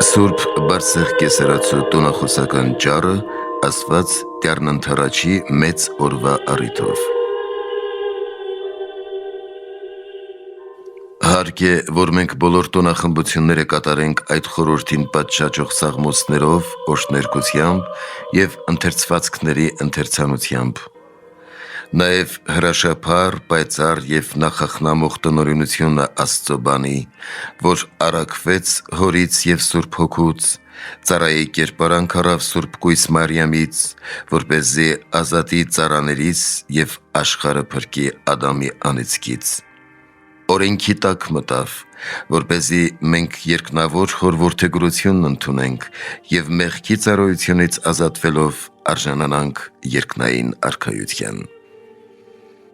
Սուրբ բարձր կեսարացու տոնախոսական ճառը ասված Տյառնընթառաջի մեծ օրվա առիթով։ Հարկ է, որ մենք բոլոր տոնախմբությունները կատարենք այդ խորհրդին պատշաճող սաղմոսներով, օրհներգությամբ և ընթերցվածքների ընթերցանությամբ։ Նաև հրաշափառ, պայծառ և նախախնամող տնօրինությունը Աստծո բանի, որ առաքվեց Հորից և Սուրբ Հոգուց, ծառայի կերպարանք առավ Սուրբ Կույս Մարիամից, որպեսզի ազատի ծառաներից և աշխարհը փրկի Ադամի անեծքից։ Օրենքի տակ մտավ, որպեսզի մենք երկնավոր խոր որդեգրությունն ընդունենք և մեղքի ծառայությունից ազատվելով արժանանանք երկնային արքայության։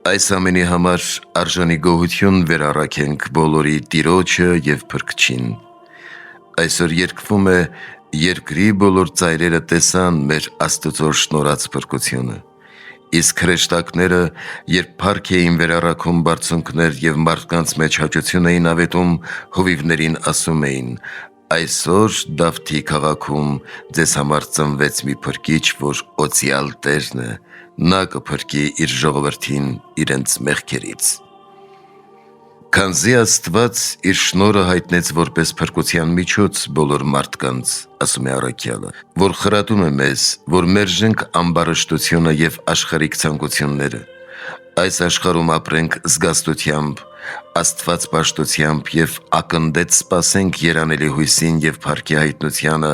Այս ամենի համար արժանի գոհություն վերառաքենք բոլորի Տիրոջը և Փրկչին։ Այսօր երգվում է «Երկրի բոլոր ծայրերը տեսան մեր Աստծո շնորհած փրկությունը», իսկ հրեշտակները, երբ փառք էին վերառաքում բարձունքներ և մարդկանց մեջ հաճություն էին ավետում, հովիվներին ասում էին. «Այսօր Դավթի քաղաքում ձեզ համար ծնվեց մի փրկիչ, որ օծյալ Տերն է, նա կփրկի իր ժողովրդին իրենց մեղքերից»։ Քանզի Աստված իր շնորհը հայտնեց որպես փրկության միջոց բոլոր մարդկանց, ասում է առաքյալը, որ խրատում է մեզ, որ մերժենք ամբարշտությունը և աշխարհիկ ցանկությունները, այս աշխարհում ապրենք զգաստությամբ, աստվածպաշտությամբ և ակնդեց սպասենք երանելի հույսին և փառքի հայտնությանը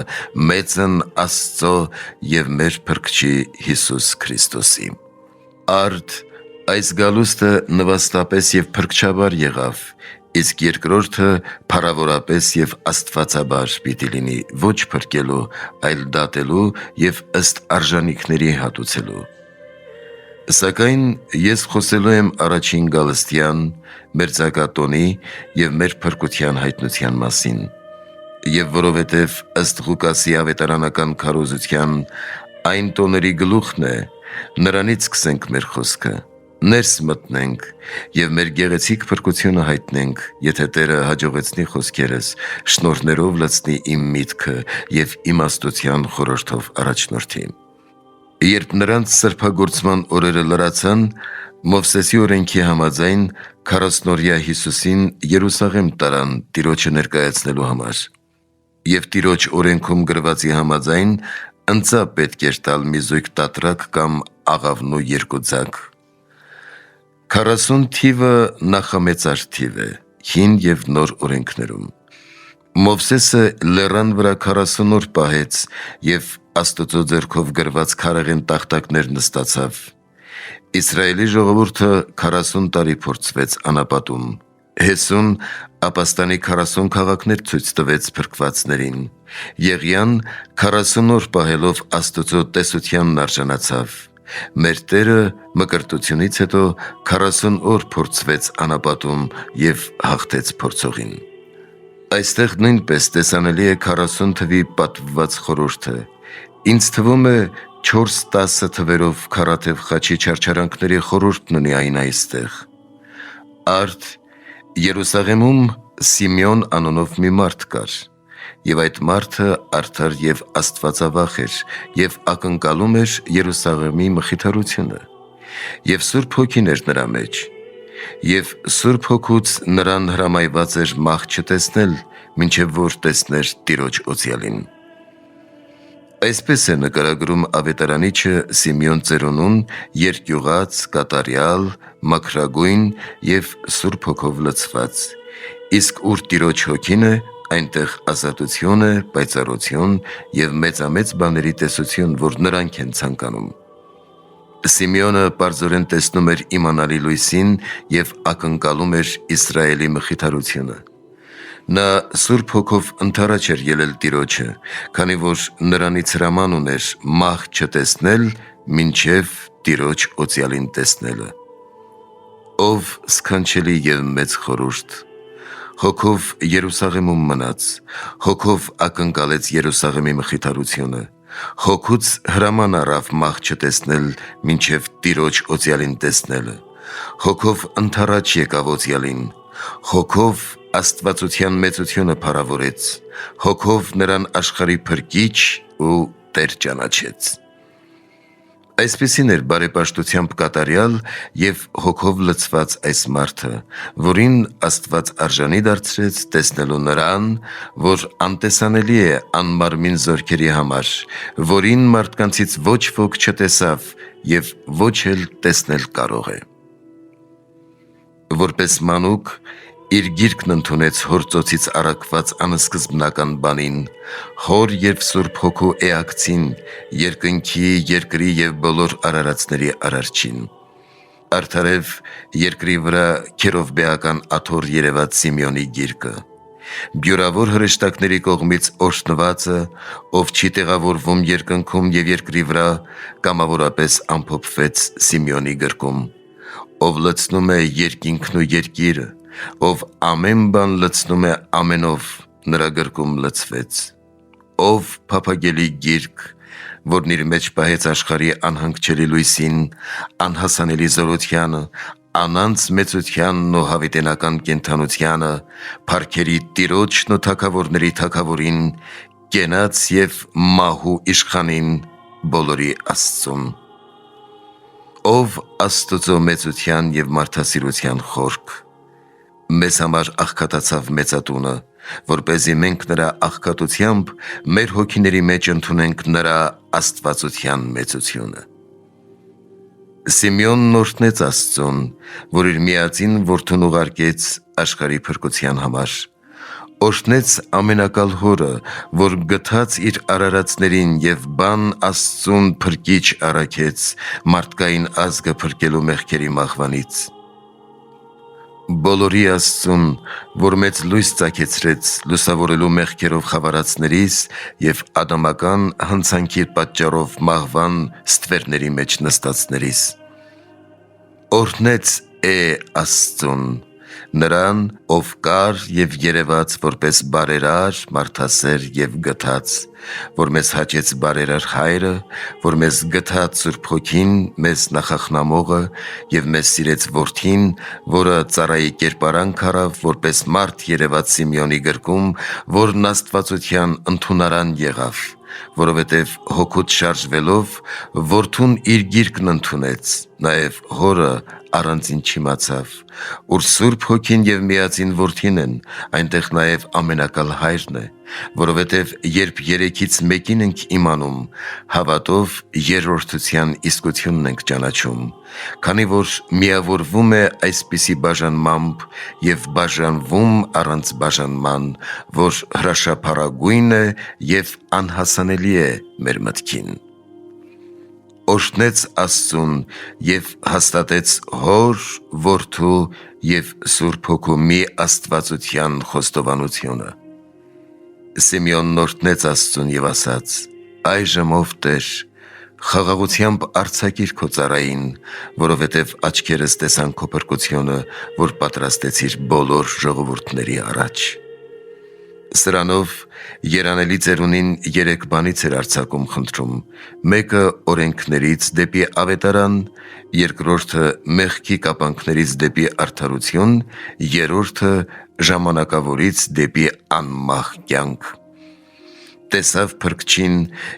մեծն Աստծո և մեր Փրկչի Հիսուս Քրիստոսի։ Արդ այս գալուստը նվաստապես և փրկչաբար եղավ, իսկ երկրորդը փառավորապես և աստվածաբար պիտի լինի, ոչ փրկելու, այլ դատելու և ըստ արժանիքների հատուցելու։ Սակայն ես խոսելու եմ առաջին գալստյան, մերձակա տոնի և մեր փրկության հայտնության մասին, և որովհետև ըստ Ղուկասի ավետարանական քարոզության այն տոների գլուխն է, նրանից սկսենք մեր խոսքը, ներս մտնենք և մեր գեղեցիկ փրկությունը հայտնենք, եթե Տերը հաջողեցնի խոսքերս, շնորհներով լցնի իմ միտքը և իմաստության խորհրդով առաջնորդի։ Երբ նրանց սրբագործման օրերը լրացան, Մովսեսի օրենքի համաձայն 40-օրյա Հիսուսին Երուսաղեմ տարան Տիրոջը ներկայացնելու համար։ Եվ Տիրոջ օրենքում գրվածի համաձայն ընծա պետք էր տալ մի զույգ տատրակ կամ աղավնու 2 ձագ։ 40 թիվը նախամեծար թիվ է հին և նոր օրենքներում։ Մովսեսը լեռան վրա 40 օր պահեց և Աստծո ձեռքով գրված քարեղեն տախտակներ նստացավ։ Իսրայելի ժողովուրդը 40 տարի փորձվեց անապատում։ Հեսուն ապաստանի 40 քաղաքներ ցույց տվեց փրկվածներին։ Եղիան 40 օր պահելով Աստծո տեսությանն արժանացավ։ Մեր Տերը մկրտությունից հետո 40 օր փորձվեց անապատում և հաղթեց փորձողին։ Այստեղ նույնպես տեսանելի է 40 թվի պատվված խորհուրդը։ Ինձ թվում է 4-10 թվերով քառաթև խաչի չարչարանքների խորհուրդն ունի այն այստեղ։ Արդ Երուսաղեմում Սիմեոն անունով մի մարդ կար, և այդ մարդը արդար և աստվածավախ էր և ակնկալում էր Երուսաղեմի մխիթարությունը, և Սուրբ Հոգին էր նրա մեջ, և Սուրբ Հոգուց նրան հրամայված էր մահ չտեսնել, մինչև որ տեսներ Տիրոջ օծյալին։ Այսպես է նկարագրում ավետարանիչը Սիմեոն ծերունուն երկյուղած, կատարյալ, մաքրագույն և Սուրբ Հոգով լցված, իսկ ուր Տիրոջ Հոգին է, այնտեղ ազատություն է, պայծառություն և մեծամեծ բաների տեսություն, որ նրանք են ցանկանում։ Սիմեոնը պարզորեն տեսնում էր իմանալի լույսին և ակնկալում էր Իսրայելի մխիթարությունը։ Նա Սուրբ Հոգով ընդառաջ էր ելել Տիրոջը, քանի որ նրանից հրաման ուներ մահ չտեսնել, մինչև Տիրոջ օծյալին տեսնելը։ Ով սքանչելի և մեծ խորհուրդ։ Հոգով Երուսաղեմում մնաց, Հոգով ակնկալեց Երուսաղեմի մխիթարությունը, Հոգուց հրաման առավ մահ չտեսնել, մինչև Տիրոջ օծյալին տեսնելը, Հոգով ընդառաջ եկավ օծյալին, Հոգով աստվածության մեծությունը փառավորեց, հոգով նրան աշխարհի փրկիչ ու Տեր ճանաչեց։ Այսպիսին էր բարեպաշտությամբ կատարյալ և հոգով լցված այս մարդը, որին Աստված արժանի դարձրեց տեսնելու նրան, որ անտեսանելի է անմարմին զորքերի համար, որին մարդկանցից ոչ ոք չտեսավ և ոչ էլ տեսնել կարող է։ Որպես մանուկ իր գիրկն ընդունեց հոր ծոցից առաքված անսկզբնական բանին, հոր և Սուրբ Հոգու էակցին, երկնքի, երկրի և բոլոր արարածների արարչին։ Արդարև երկրի վրա քերովբեական աթոռ երևաց Սիմեոնի գիրկը, բյուրավոր հրեշտակների կողմից օրհնվածը, ով չի տեղավորվում երկնքում և երկրի վրա, կամավորապես ամփոփվեց Սիմեոնի գրկում, ով լցնում է երկինքն ու երկիրը, ով ամեն բան լցնում է ամենով, նրա գրկում լցվեց, ով փափագելի գիրք, որն իր մեջ պահեց աշխարհի անհանգչելի լույսին, անհասանելի զորությանը, անանց մեծությանն ու հավիտենական կենդանությանը, փառքերի Տիրոջն ու թագավորների թագավորին, կենաց և մահու իշխանին, բոլորի Աստծուն, ով Աստծո մեծության և մարդասիրության խորք, մեզ համար աղքատացավ մեծատունը, որպեսզի մենք նրա աղքատությամբ մեր հոգիների մեջ ընդունենք նրա աստվածության մեծությունը։ Սիմեոնն օրհնեց Աստծուն, որ իր միածին որդուն ուղարկեց աշխարհի փրկության համար, օրհնեց ամենակալ Հորը, որ գթած իր արարածներին և բան Աստծուն փրկիչ առաքեց մարդկային ազգը փրկելու մեղքերի մահվանից։ Բոլորի Աստծուն, որ մեծ լույս ծագեցրեց լուսավորելու մեղքերով խավարածներիս և ադամական հանցանքի պատճառով մահվան ստվերների մեջ նստածներիս։ Օրհնեց Աստծուն, նրան, ով կար և երևաց որպես բարերար, մարդասեր և գթած, որ մեզ հաճեց բարերար Հայրը, որ մեզ գթած Սուրբ Հոգին, մեզ նախախնամողը և մեզ սիրեց Որդին, որը ծառայի կերպարանք առավ, որպես մարդ երևաց Սիմեոնի գրկում, որն աստվածության ընդունարան եղավ, որովհետև հոգուց շարժվելով, Որդուն իր գիրկն ընդունեց, նաև Հորը առանձին չիմացավ, ուր Սուրբ Հոգին և միածին Որդին են, այնտեղ նաև ամենակալ Հայրն է, որովհետև երբ երեքից մեկին ենք իմանում, հավատով երրորդության իսկությունն ենք ճանաչում, քանի որ միավորվում է այսպիսի բաժանմամբ և բաժանվում առանց բաժանման, որ հրաշափառագույն է և անհասանելի է մեր մտքին։ Օրհնեց Աստծուն և հաստատեց Հոր, Որդու և Սուրբ Հոգու մի աստվածության խոստովանությունը։ Սիմեոնն օրհնեց Աստծուն և ասաց. «Այժմ ով Տեր, խաղաղությամբ արձակիր քո ծառային, որովհետև աչքերս տեսան քո փրկությունը, որ պատրաստեցիր բոլոր ժողովուրդների առաջ»։ Սրանով երանելի ծերունին երեք բանից էր արձակում խնդրում. մեկը օրենքներից դեպի ավետարան, երկրորդը մեղքի կապանքներից դեպի արդարություն, երրորդը ժամանակավորից դեպի անմահ կյանք։ Տեսավ Փրկչին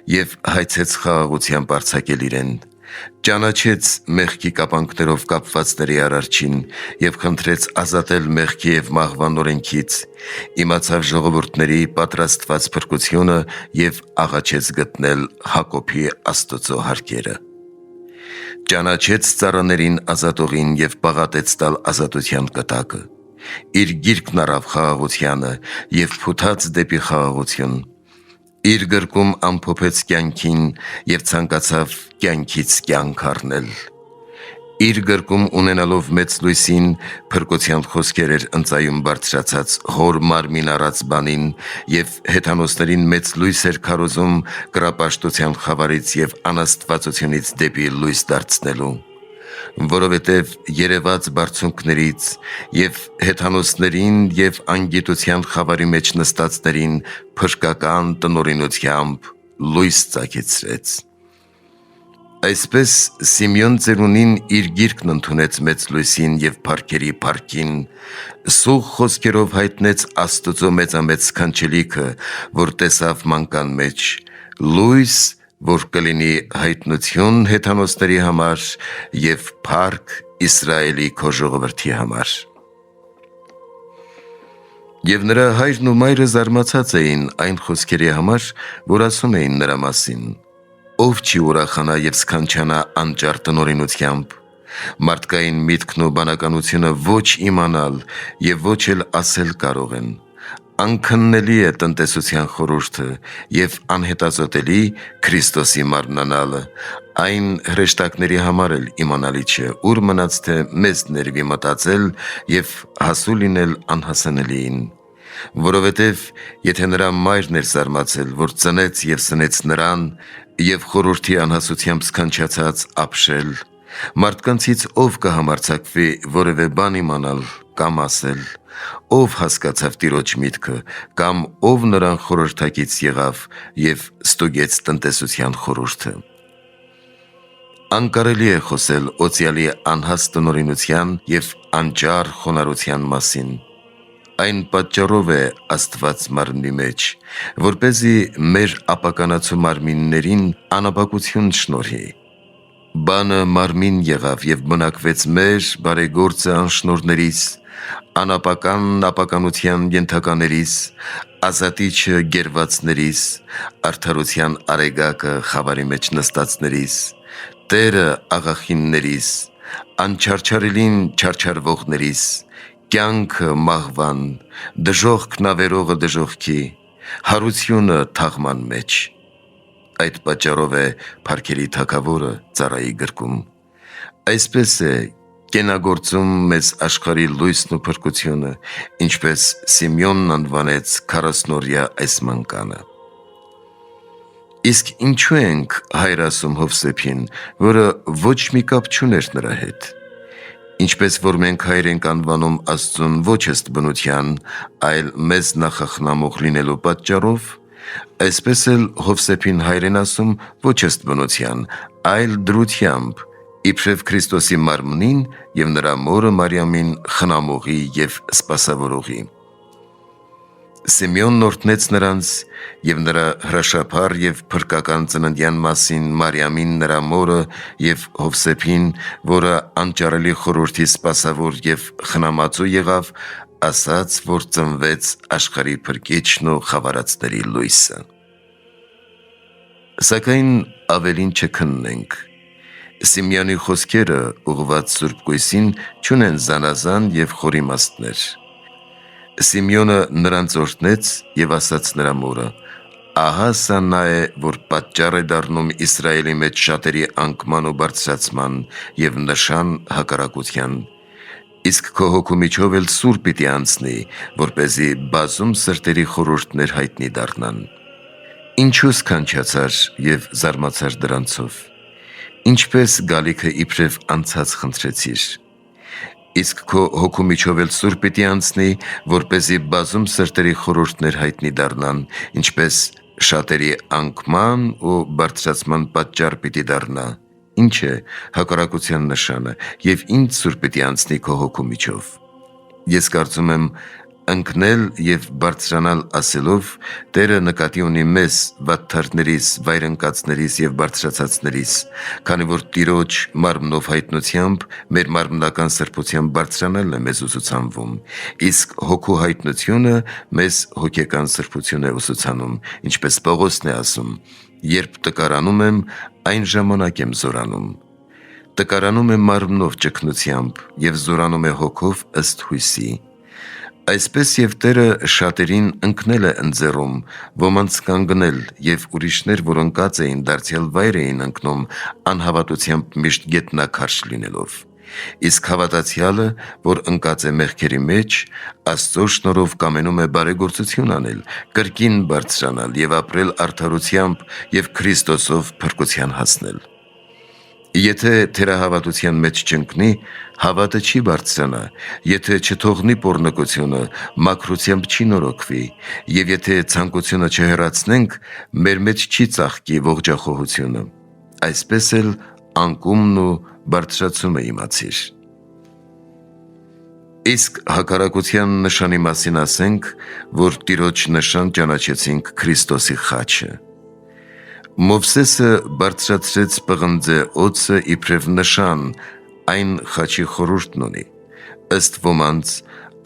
և հայցեց խաղաղությամբ արձակել իրեն, ճանաչեց մեղքի կապանքներով կապվածների արարչին և խնդրեց ազատել մեղքի և մահվան օրենքից, իմացավ ժողովուրդների պատրաստված փրկությունը և աղաչեց գտնել Հակոբի Աստծո հարկերը։ Ճանաչեց ծառաներին ազատողին և պաղատեց տալ ազատության կտակը, իր գիրկն առավ խաղաղությանը և փութաց դեպի խաղաղություն, իր գրկում ամփոփեց կյանքին և ցանկացավ կյանքից կյանք առնել, իր գրկում ունենալով մեծ լույսին, փրկության խոսքեր էր ընծայում բարձրացած Հոր մարմին առած բանին և հեթանոսներին մեծ լույս էր քարոզում կռապաշտության խավարից և անաստվածությունից դեպի լույս դարձնելու, որովհետև երևաց բարձունքներից և հեթանոսներին և անգիտության խավարի մեջ նստածներին փրկական տնօրինությամբ լույս ծագեցրեց։ Այսպես Սիմեոն ծերունին իր գիրկն ընդունեց մեծ լույսին և փառքերի փառքին, սուղ խոսքերով հայտնեց Աստծո մեծամեծ սքանչելիքը, որ տեսավ մանկան մեջ, լույս, որ կլինի հայտնություն հեթանոսների համար և փառք Իսրայելի քո ժողովրդի համար։ Եվ նրա հայրն ու մայրը զարմացած էին այն խոսքերի համար, որ ասում էին նրա մասին։ Ով չի ուրախանա և սքանչանա անճար տնօրինությամբ, մարդկային միտքն ու բանականությունը ոչ իմանալ և ոչ էլ ասել կարող են։ Անքննելի է տնտեսության խորհուրդը և անհետազոտելի Քրիստոսի մարմնանալը, այն հրեշտակների համար էլ իմանալի չէ, ուր մնաց թե մեծ ներվի մտածել և հասու լինել անհասանելիին։ Որովհետև եթե նրա մայրն էր զարմացել, որ ծնեց և սնեց նրան և խորհրդի անհասությամբ սքանչացած ապշել, մարդկանցից ով կհամարձակվի որևէ բան իմանալ կամ ասել, ով հասկացավ Տիրոջ միտքը կամ ով նրան խորհրդակից եղավ և ստուգեց տնտեսության խորհուրդը։ Անկարելի է խոսել օծյալի անհաս տնօրինության և անճար խոնարհության մասին։ Այն պատճառով է Աստված մարմնի մեջ, որպեսզի մեր ապականացու մարմիններին անապակություն շնորհի։ Բանը մարմին եղավ և բնակվեց մեր բարեգործը անշնորհներից, անապականն ապականության ենթականերիս, ազատիչը գերվածներիս, արդարության արեգակը խավարի մեջ նստածներիս, Տերը աղախիններիս, անչարչարելին չարչարվողներիս, կյանքը մահվան, դժոխքն ավերողը դժոխքի, հարությունը թաղման մեջ։ Այդ պատճառով է Փառքերի Թագավորը ծառայի գրկում։ Այսպես է կենագործում մեզ աշխարհի լույսն ու փրկությունը, ինչպես Սիմեոնն անվանեց 40-օրյա այս մանկանը։ Իսկ ինչու ենք հայր ասում Հովսեփին, որը ոչ մի կապ չուներ նրա հետ։ Ինչպես որ մենք հայր ենք անվանում Աստծուն ոչ ըստ բնության, այլ մեզ նախախնամող լինելու պատճառով, այսպես էլ Հովսեփին հայր են ասում ոչ ըստ բնության, այլ դրությամբ, իբրև Քրիստոսի մարմնին և նրա մորը Մարիամին խնամողի և սպասավորողի։ Սիմեոնն օրհնեց նրանց և նրա հրաշափառ և փրկական ծննդյան մասին Մարիամին նրա մորը և Հովսեփին, որը անճարելի խորհրդի սպասավոր և խնամածու եղավ, ասաց, որ ծնվեց աշխարհի փրկիչն ու խավարածների լույսը։ Սակայն ավելին չքննենք։ Սիմեոնի խոսքերը ուղղված Սուրբ Կույսին չունեն զանազան և խոր իմաստներ։ Սիմեոնը նրանց օրհնեց և ասաց նրա մորը. «Ահա սա նա է, որ պատճառ է դառնում Իսրայելի մեջ շատերի անկման ու բարձրացման և նշան հակառակության։ Իսկ քո հոգու միջով էլ սուր պիտի անցնի, որպեսզի բազում սրտերի խորհուրդներ հայտնի դառնան»։ Ինչու սքանչացար և զարմացար դրանցով։ Ինչպես գալիքը իբրև անցած խնդրեցիր։ Իսկ քո հոգու միջով էլ սուր պիտի անցնի, որպեսզի բազում սրտերի խորհուրդներ հայտնի դառնան, ինչպես շատերի անկման ու բարձրացման պատճառ պիտի դառնա, ինչ է հակառակության նշանը և ինչ սուր պիտի անցնի քո հոգու միջով։ Ես կարծում եմ ընկնել և բարձրանալ ասելով Տերը նկատի ունի մեզ վատթարներից, վայրընկածներից և բարձրացածներից, քանի որ Տիրոջ մարմնով հայտնությամբ մեր մարմնական սրբությամբ բարձրանալն է մեզ ուսուցանվում, իսկ հոգու հայտնությունը մեզ հոգեկան սրբություն է ուսուցանում, ինչպես Պողոսն է ասում. «Երբ տկարանում եմ, այն ժամանակ եմ զորանում»։ Տկարանում է մարմնով ճգնությամբ և զորանում է հոգով ըստ հույսի։ Այսպես և Տերը շատերին ընկնել է ընձեռում, ոմանց կանգնել և ուրիշներ, որ ընկած էին, դարձյալ վայր էին ընկնում անհավատությամբ միշտ գետնաքարշ լինելով։ Իսկ հավատացյալը, որ ընկած է մեղքերի մեջ, Աստծո շնորհով կամենում է բարեգործություն անել, կրկին բարձրանալ և ապրել արդարությամբ և Քրիստոսով փրկության հասնել։ Եթե թերահավատության մեջ չընկնի, հավատը չի բարձրանա, եթե չթողնի պոռնկությունը, մաքրությամբ չի նորոգվի, և եթե ցանկությունը չհեռացնենք, մեր մեջ չի ծաղկի ողջախոհությունը։ այսպես էլ անկումն ու բարձրացումը իմացիր։ Իսկ հակառակության նշանի մասին ասենք, որ Տիրոջ նշան ճանաչեցինք Քրիստոսի խաչը։ Մովսեսը բարձրացրեց պղնձե օձը իբրև նշան, այն խաչի խորհուրդն ունի, ըստ ոմանց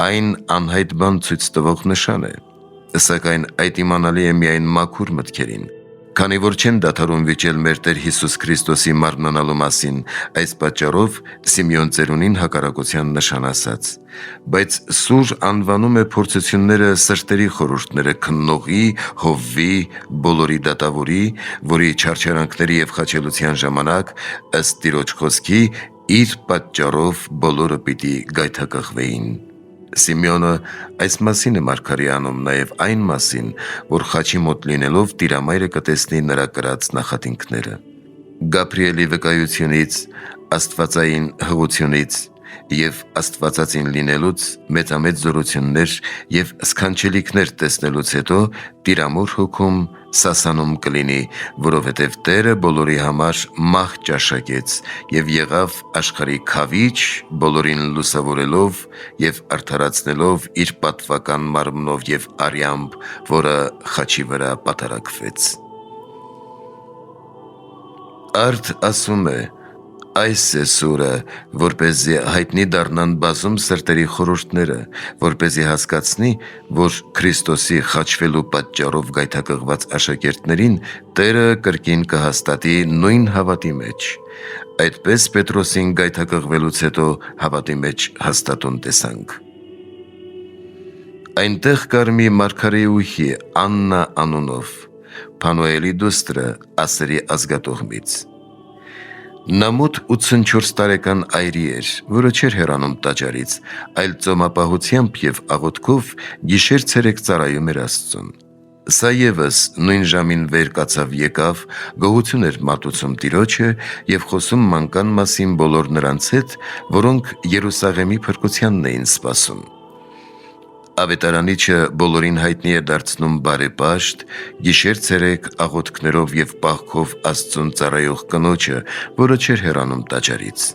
այն անհայտ բան ցույց տվող նշան է, սակայն այդ իմանալի է միայն մաքուր մտքերին, քանի որ չեն դադարում վիճել մեր Տեր Հիսուս Քրիստոսի մարմնանալու մասին, այս պատճառով Սիմեոն ծերունին հակառակության նշան ասաց, բայց սուր անվանում է փորձությունները սրտերի խորհուրդները քննողի, հովվի, բոլորի դատավորի, որի չարչարանքների և խաչելության ժամանակ ըստ Տիրոջ խոսքի իր պատճառով բոլորը պիտի գայթակղվեին։ Սիմեոնը այս մասին է մարգարի անում նաև այն մասին, որ խաչի մոտ լինելով Տիրամայրը կտեսնի նրա կրած նախատինքները։ Գաբրիելի վկայությունից, աստվածային հղությունից և աստվածածին լինելուց մեծամեծ զորություններ և սքանչելիքներ տեսնելուց հետո Տիրամոր հոգում սասանում կլինի, որովհետև Տերը բոլորի համար մահ ճաշակեց և եղավ աշխարհի քավիչ, բոլորին լուսավորելով և արդարացնելով իր պատվական մարմնով և արյամբ, որը խաչի վրա պատարակվեց։ Արդ ասում է. այս է սուրը, որպեսզի հայտնի դառնան բազում սրտերի խորհուրդները, որպեսզի հասկացնի, որ Քրիստոսի խաչվելու պատճառով գայթակղված աշակերտներին Տերը կրկին կհաստատի նույն հավատի մեջ։ Այդպես Պետրոսին գայթակղվելուց հետո հավատի մեջ հաստատուն տեսանք։ Այնտեղ կար մի մարգարեուհի Աննա անունով, Փանուելի դուստրը Ասերի ազգատոհմից։ Նա մոտ 84 տարեկան այրի էր, որը չէր հեռանում տաճարից, այլ ծոմապահությամբ և աղոթքով գիշեր-ցերեկ ծառայում էր Աստծուն։ Սա ևս նույն ժամին վեր կացավ եկավ, գոհություն էր մատուցում Տիրոջը և խոսում մանկան մասին բոլոր նրանց հետ, որոնք Երուսաղեմի փրկությանն էին սպասում։ Ավետարանիչը բոլորին հայտնի է դարձնում բարեպաշտ, գիշեր-ցերեկ աղոթքներով և պահքով Աստծուն ծառայող կնոջը, որը չէր հեռանում տաճարից։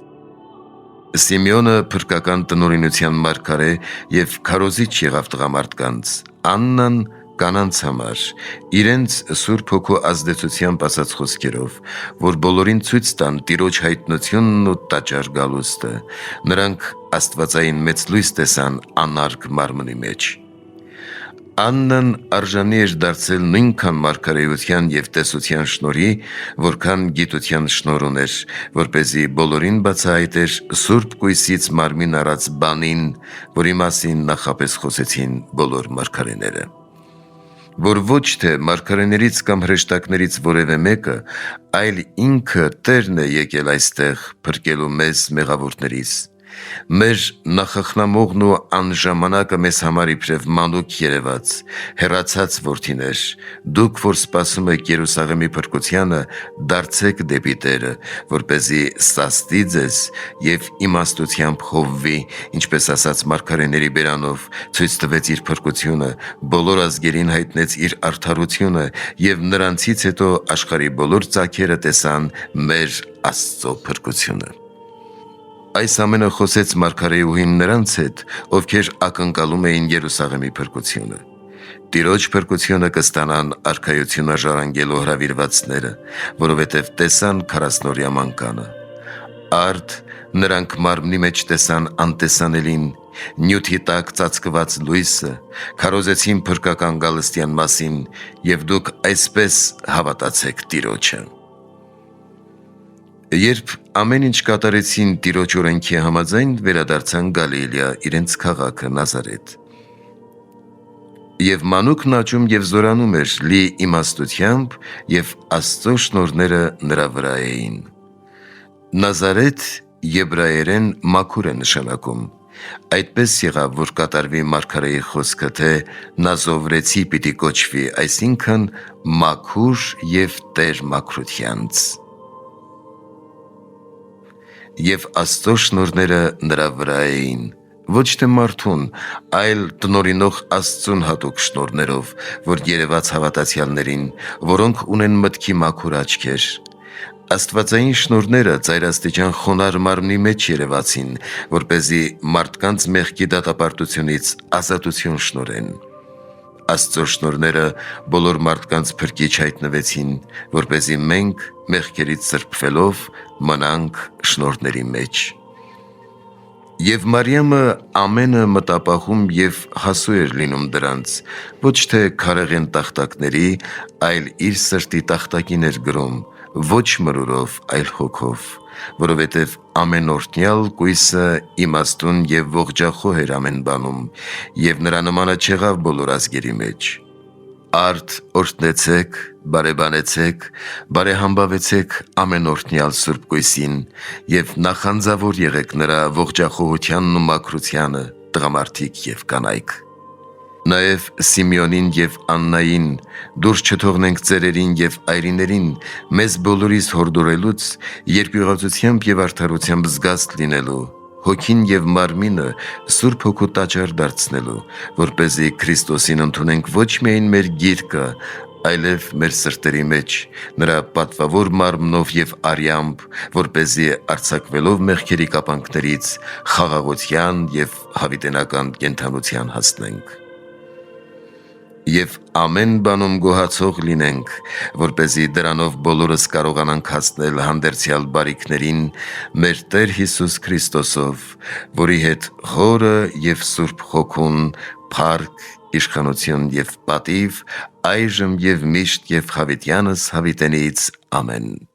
Սիմեոնը փրկական տնօրինության մարգարե և քարոզիչ եղավ տղամարդկանց, Աննան կանանց համար, իրենց Սուրբ Հոգու ազդեցությամբ ասաց խոսքերով, որ բոլորին ցույց տան Տիրոջ հայտնությունն ու տաճար գալուստը, նրանք աստվածային մեծ լույս տեսան անարգ մարմնի մեջ։ Աննան արժանի էր դարձել նույնքան մարգարեության և տեսության շնորհի, որքան գիտության շնորհ ուներ, որպեսզի բոլորին բացահայտեր Սուրբ Կույսից մարմին առած բանին, որի մասին նախապես խոսեցին բոլոր մարգարեները։ Որ ոչ թե մարգարեներից կամ հրեշտակներից որևէ մեկը, այլ ինքը Տերն է եկել այստեղ փրկելու մեզ մեղավորներից։ Մեր նախախնամողն ու անժամանակը մեզ համար իբրև մանուկ երևաց, հեռացած որդիներ, դուք, որ սպասում եք Երուսաղեմի փրկությանը, դարձեք դեպի Տերը, որպեսզի սաստի ձեզ և իմաստությամբ հովվի, ինչպես ասաց մարգարեների բերանով, ցույց տվեց իր փրկությունը, բոլոր ազգերին հայտնեց իր արդարությունը և նրանցից հետո աշխարհի բոլոր ծագերը տեսան մեր Աստծո փրկությունը։ Այս ամենը խոսեց մարգարեուհին նրանց հետ, ովքեր ակնկալում էին Երուսաղեմի փրկությունը։ Տիրոջ փրկությունը կստանան արքայությունը ժառանգելու հրավիրվածները, որովհետև տեսան 40-օրյա մանկանը։ Արդ նրանք մարմնի մեջ տեսան անտեսանելին, նյութի տակ ծածկված լույսը, քարոզեցին փրկական գալստյան մասին, և դուք այսպես հավատացեք Տիրոջը։ Երբ ամեն ինչ կատարեցին Տիրոջ օրենքի համաձայն, վերադարձան Գալիլեա իրենց քաղաքը Նազարեթ։ Եվ մանուկն աճում և զորանում էր լի իմաստությամբ, և Աստծո շնորհները նրա վրա էին։ Նազարեթ եբրայերեն մաքուր է նշանակում։ Այդպես եղավ, որ կատարվի մարգարեի խոսքը, թե Նազովրեցի պիտի կոչվի, այսինքն մաքուր և Տեր մաքրությանց։ Եվ Աստծո շնորհները նրա վրա էին, ոչ թե մարդուն, այլ տնօրինող Աստծուն հատուկ շնորհներով, որ երևաց հավատացյալներին, որոնք ունեն մտքի մաքուր աչքեր։ Աստվածային շնորհները ծայրաստիճան խոնար մարմնի մեջ երևացին, որպեսզի մարդկանց մեղքի դատապարտությունից ազատություն շնորհեն։ Աստծո շնորհները բոլոր մարդկանց փրկիչ հայտնվեցին, որպեսզի մենք մեղքերից սրբվելով մնանք շնորհների մեջ։ Եվ Մարիամը ամենը մտապախում և հասու էր լինում դրանց, ոչ թե քարեղեն տախտակների, այլ իր սրտի տախտակին էր գրում, ոչ մրուրով, այլ հոգով, որովհետև ամենօրհնյալ կույսը իմաստուն և ողջախոհ էր ամեն բանում, և նրա նմանը չեղավ բոլոր ազգերի մեջ։ Արդ օրհնեցեք, բարեբանեցեք, բարեհամբավեցեք ամենօրհնյալ Սուրբ Կույսին և նախանձավոր եղեք նրա ողջախոհությանն ու մաքրությանը, տղամարդիկ և կանայք։ Նաև Սիմեոնին և Աննային դուրս չթողնենք ծերերին և այրիներին մեզ բոլորիս հորդորելուց, երկյուղածությամբ և արդարությամբ զգաստ լինելու, հոգին և մարմինը Սուրբ Հոգու տաճար դարձնելու, որպեսզի Քրիստոսին ընդունենք ոչ միայն մեր գիրկը, այլև մեր սրտերի մեջ, նրա պատվավոր մարմնով և արյամբ, որպեսզի արձակվելով մեղքերի կապանքներից խաղաղության և հավիտենական կենդանության հասնենք։ Եվ ամեն բանում գոհացող լինենք, որպեսզի դրանով բոլորս կարողանանք հասնել հանդերձյալ բարիքներին մեր Տեր Հիսուս Քրիստոսով, որի հետ Հորը և Սուրբ Հոգուն փառք, իշխանություն և պատիվ այժմ և միշտ և հավիտյանս հավիտենից ամեն։